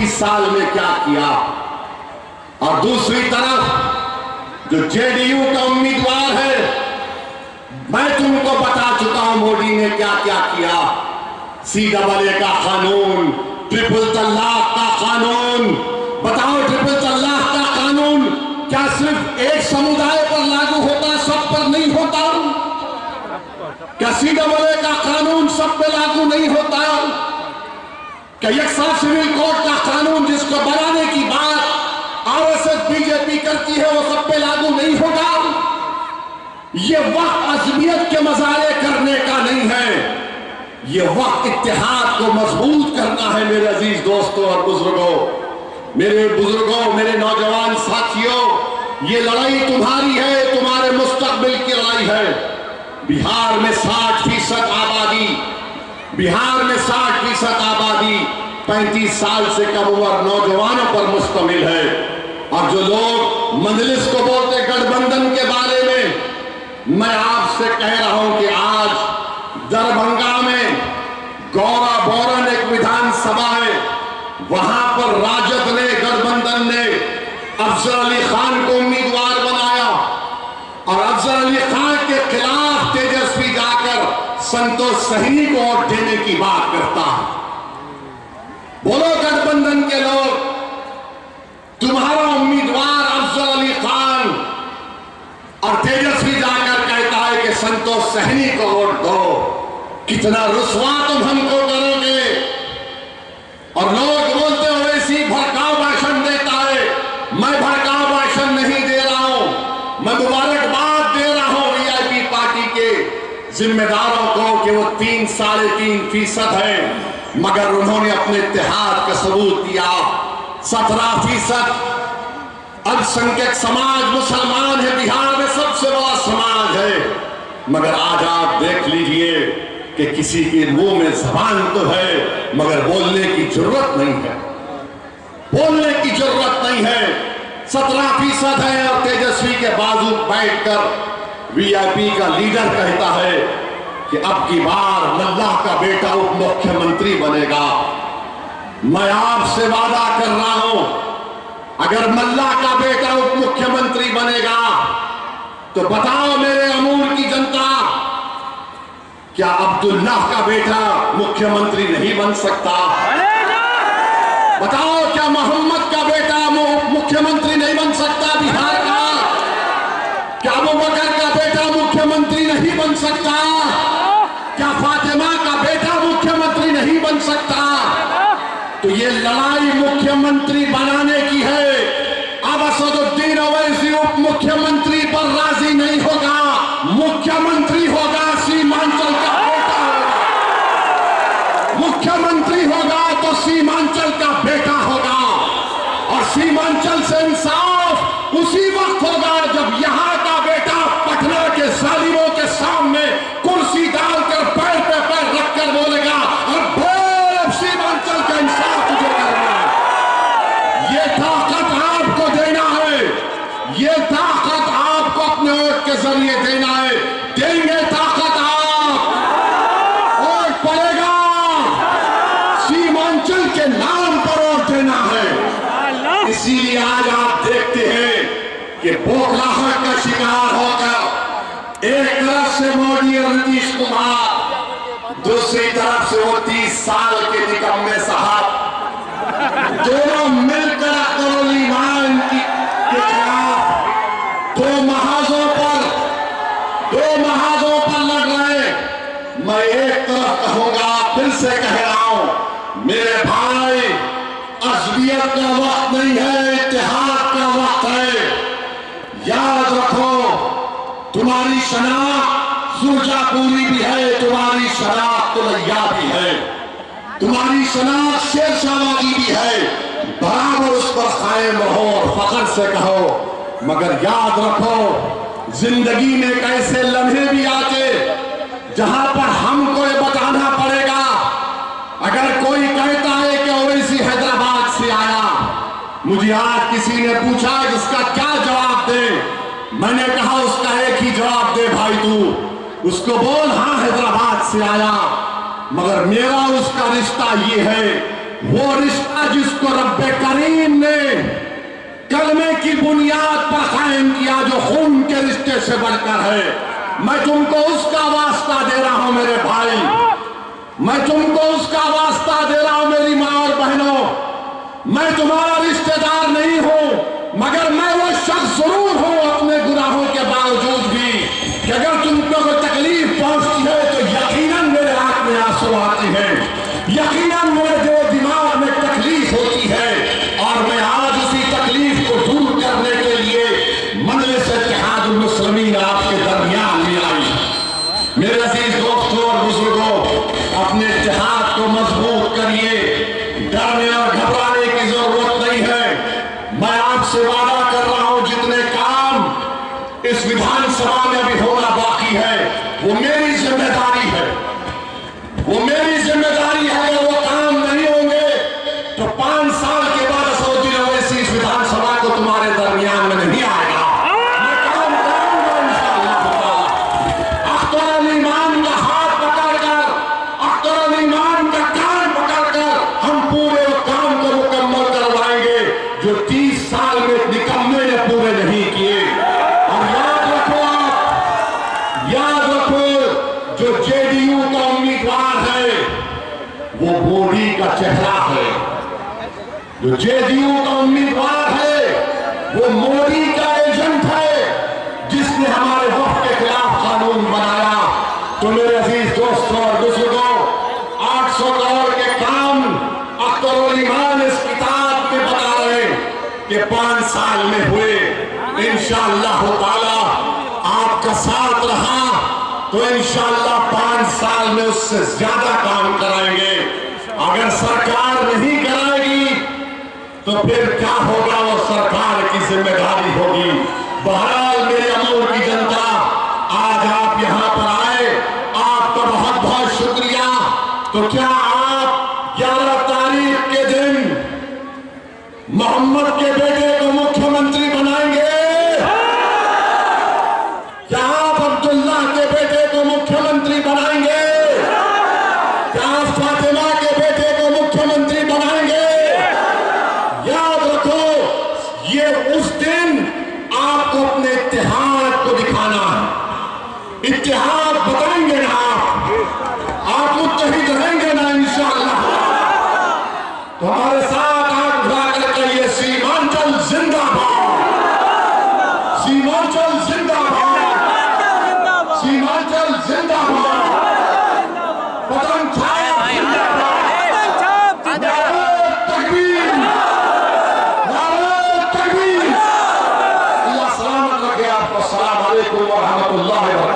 21 साल में क्या किया, और दूसरी तरफ जो जेडीयू का उम्मीदवार है, मैं तुमको बता चुका हूं मोदी ने क्या क्या किया। CAA का कानून, ट्रिपल तलाक का कानून, बताओ ट्रिपल तलाक का कानून क्या सिर्फ एक समुदाय पर लागू होता, सब पर नहीं होता? क्या CAA का कानून सब पे लागू नहीं होता? क्या यकसा सिविल कोड का कानून जिसको बनाने की बात RSS बीजेपी करती है वो सब पे लागू नहीं होगा? ये वक्त अज़मियत के मजारे करने का नहीं है, ये वक्त इत्तेहाद को मजबूत करना है। मेरे अजीज दोस्तों और बुजुर्गों, मेरे नौजवान साथियों, ये लड़ाई तुम्हारी है, तुम्हारे मुस्तकबिल की लड़ाई है। बिहार में 60% आबादी, 35 साल से कम उम्र नौजवानों पर मुश्तमिल है। और जो लोग मजलिस को बोलते गठबंधन के बारे में, मैं आपसे कह रहा हूं कि आज दरभंगा में गौरा बोरन एक विधानसभा है, वहां पर राजद ने, गठबंधन ने अफजल अली खान को उम्मीदवार बनाया और अफजल अली खान के खिलाफ तेजस्वी जाकर संतोष सहनी को वोट देने की बात करता है। बोलो गठबंधन के लोग, तुम्हारा उम्मीदवार अफजल अली खान और तेजस्वी जाकर कहता है कि संतोष सहनी को वोट दो। कितना रुस्वा तुम हमको करोगे। और लोग बोलते हो ऐसी भड़काऊ भाषण देता है। मैं भड़काऊ भाषण नहीं दे रहा हूं, मैं मुबारकबाद दे रहा हूं वीआईपी पार्टी के जिम्मेदारों को कि वो 3-3.5% है, मगर उन्होंने अपने इत्तेहाद का सबूत दिया। 17% अल्पसंख्यक समाज मुसलमान है, बिहार में सबसे बड़ा समाज है, मगर आज आप देख लीजिए कि किसी के मुंह में जबान तो है मगर बोलने की जरूरत नहीं है, बोलने की जरूरत नहीं है। 17% है और तेजस्वी के बाजू बैठकर वीआईपी का लीडर कहता है कि अब की बार मल्लाह का बेटा उप मुख्यमंत्री बनेगा। मैं आपसे वादा कर रहा हूं, अगर मल्लाह का बेटा उप मुख्यमंत्री बनेगा तो बताओ मेरे अमूल की जनता, क्या अब्दुल्लाह का बेटा मुख्यमंत्री नहीं बन सकता? बताओ क्या मोहम्मद का बेटा मुख्यमंत्री नहीं बन सकता बिहार का? क्या अबू बकर का बेटा मुख्यमंत्री नहीं बन सकता? क्या फातिमा का बेटा मुख्यमंत्री नहीं बन सकता? तो ये लड़ाई मुख्यमंत्री बनाने की है। अब असदुद्दीन ओवैसी उप मुख्यमंत्री पर राजी नहीं होगा, मुख्यमंत्री होगा सीमांचल का बेटा होगा। मुख्यमंत्री होगा तो सीमांचल का बेटा होगा, और सीमांचल से इंसाफ उसी वक्त होगा जब यहां का बेटा पटना के जालिमों के सामने कुर्सी डालकर पैर पे पैर रखकर बोलेगा, और बोल सीमांचल का इंसाफ तुझे करना है। ये ताकत आपको देना है, ये ताकत आपको अपने वोट के जरिए देना है। देंगे ताकत आप, वोट पड़ेगा, सीमांचल के नाम पर वोट देना है। इसीलिए आज आप देखते हैं कि बौखलाहट का शिकार होकर एक तरफ से मोदी और नीतीश कुमार, दूसरी तरफ से वो 30 साल के निकम्मे साहब, दोनों मिलकर ईमान के खिलाफ दो महाजों पर लड़ रहे। मैं एक तरफ कहूंगा, फिर से कह रहा हूं, मेरे भाई, अज़मियत का वक्त नहीं है, इत्तेहाद का वक्त है। याद रखो, तुम्हारी शनाख्त सुरजापुरी भी है, तुम्हारी शनाख्त तुलैया भी है, तुम्हारी शनाख्त शेरशाहवादी भी है। बराबर उस पर कायम रहो और फख्र से कहो। मगर याद रखो, जिंदगी में कैसे लम्हे भी आते जहां पर हमको ये बताना पड़ेगा। अगर कोई कहता है कि ओवैसी हैदराबाद से आया, मुझे आज किसी ने पूछा इसका क्या जवाब दे, मैंने कहा उसका एक ही जवाब दे भाई, तू उसको बोल हाँ हैदराबाद से आया, मगर मेरा उसका रिश्ता ये है, वो रिश्ता जिसको को रब्बे करीम ने कलमे की बुनियाद पर कायम किया जो खून के रिश्ते से बढ़कर है। मैं तुमको उसका वास्ता दे रहा हूं मेरे भाई, मैं तुमको उसका वास्ता दे रहा हूं मेरी मां और बहनों। मैं तुम्हारा रिश्तेदार नहीं हूं, मगर मैं वो शख्स जरूर हूं अपने गुनाहों के बावजूद भी कि अगर तुमको कोई तकलीफ पहुंचती है तो यकीनन मेरे आंख में आंसू आते हैं, यकीनन मेरे दिल दिमाग में तकलीफ होती है। और मैं आज उसी तकलीफ को दूर करने के लिए मजलिस इत्तेहादुल मुस्लिमीन आपके दरमियान में आई। मेरे अजीज दोस्तों और बुजुर्गों, अपने इत्तेहाद को मजबूत करिए, डरने और घबराने की जरूरत नहीं है। मैं आपसे वादा कर रहा हूं जितने काम इस विधानसभा में अभी होना बाकी है वो मेरी जिम्मेदारी है, वो मेरी जिम्मेदारी है। अगर वो काम नहीं होंगे तो 5 साल के बाद असदुद्दीन ओवैसी इस विधानसभा को तुम्हारे दरमियान में नहीं आएगा। मैं काम करूंगा इंशाअल्लाह। अख्तर अली ईमान का हाथ पकड़कर, अख्तर अली ईमान का कान पकड़कर हम पूरे काम को मुकम्मल करवाएंगे जो 30 साल में निकम्मे ने पूरे नहीं किए। और याद रखो, याद रखो, जो जेडीयू का उम्मीदवार है वो मोदी का चेहरा है, जो जेडीयू का उम्मीदवार है वो मोदी का एजेंट है जिसने हमारे वक्त के खिलाफ कानून बनाया। तो मेरे अजीज दोस्तों और बुजुर्गों, 800 करोड़ के काम अख्तर अली ईमान इस किताब में बता रहे कि 5 साल में हुए। इंशाअल्लाह ताला आपका साथ रहा तो इंशाअल्लाह 5 साल में उससे ज्यादा काम कराएंगे। अगर सरकार नहीं कराएगी तो फिर क्या होगा, वो सरकार की जिम्मेदारी होगी। बहरहाल मेरे अमूर की जनता, आज आप यहां पर आए, आपका बहुत बहुत शुक्रिया। तो क्या आप 11 तारीख के दिन मोहम्मद के बेटे को मुख्यमंत्री बनाएंगे? क्या आप अब्दुल्ला के बेटे को मुख्यमंत्री बनाएंगे? क्या आप फातिमा के बेटे को मुख्यमंत्री बनाएंगे? याद रखो, ये उस दिन आपको अपने इत्तेहाद को दिखाना है। इत्तेहाद बताएंगे ना आप मुत्तहिद रहेंगे ना इंशाअल्लाह। तो हमारे साथ आंख उठा कर कहिए सीमांचल जिंदाबाद, सीमांचल जिंदाबाद, सीमांचल जिंदाबाद, पतंग छाप जिंदाबाद, नारे तकबीर, नारे तकबीर। अल्लाह सलामत रखे आपको। अस्सलाम वालेकुम व रहमतुल्लाहि व बरकातहू।